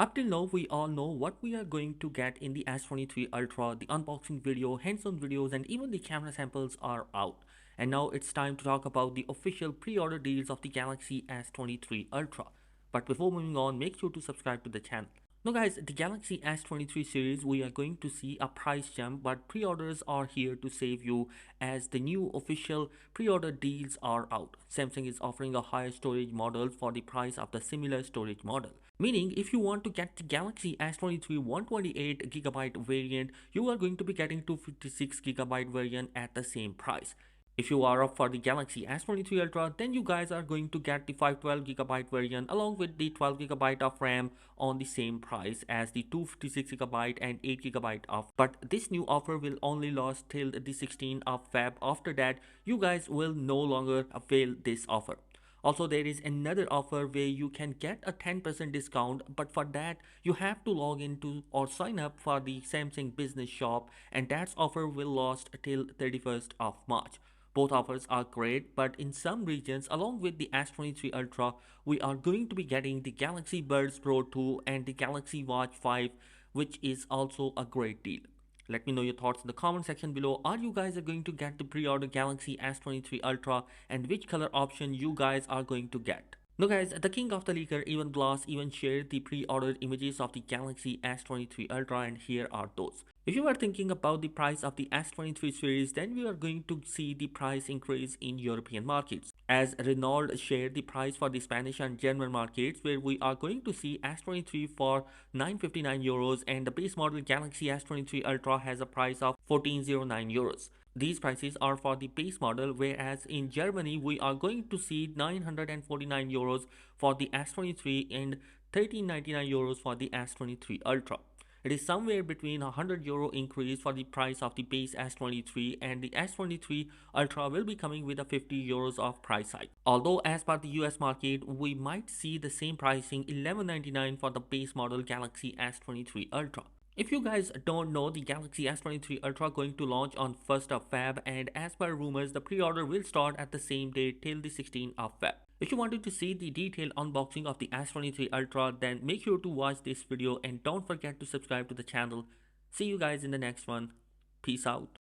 Up till now, we all know what we are going to get in the S23 Ultra. The unboxing video, hands-on videos, and even the camera samples are out. And now it's time to talk about the official pre-order deals of the Galaxy S23 Ultra. But before moving on, make sure to subscribe to the channel. Now guys, the Galaxy S23 series, we are going to see a price jump, but pre-orders are here to save you as the new official pre-order deals are out. Samsung is offering a higher storage model for the price of the similar storage model. Meaning, if you want to get the Galaxy S23 128GB variant, you are going to be getting 256GB variant at the same price. If you are up for the Galaxy S23 Ultra, then you guys are going to get the 512GB variant along with the 12GB of RAM on the same price as the 256GB and 8GB of. But this new offer will only last till the 16th of Feb. After that, you guys will no longer avail this offer. Also, there is another offer where you can get a 10% discount, but for that you have to log into or sign up for the Samsung business shop, and that offer will last till 31st of March. Both offers are great, but in some regions, along with the S23 Ultra, we are going to be getting the Galaxy Buds Pro 2 and the Galaxy Watch 5, which is also a great deal. Let me know your thoughts in the comment section below. Are you guys going to get the pre-order Galaxy S23 Ultra, and which color option you guys are going to get? Now guys, the king of the leaker, Even Glass, even shared the pre-ordered images of the Galaxy S23 Ultra, and here are those. If you are thinking about the price of the S23 series, then we are going to see the price increase in European markets. As Renault shared the price for the Spanish and German markets, where we are going to see S23 for 959 euros, and the base model Galaxy S23 Ultra has a price of 1409 euros. These prices are for the base model, whereas in Germany we are going to see 949 euros for the S23 and 1399 euros for the S23 Ultra. It is somewhere between a €100 increase for the price of the base S23, and the S23 Ultra will be coming with a €50 of price hike. Although as per the US market, we might see the same pricing $1199 for the base model Galaxy S23 Ultra. If you guys don't know, the Galaxy S23 Ultra going to launch on 1st of Feb, and as per rumors, the pre-order will start at the same day till the 16th of Feb. If you wanted to see the detailed unboxing of the S23 Ultra, then make sure to watch this video and don't forget to subscribe to the channel. See you guys in the next one. Peace out.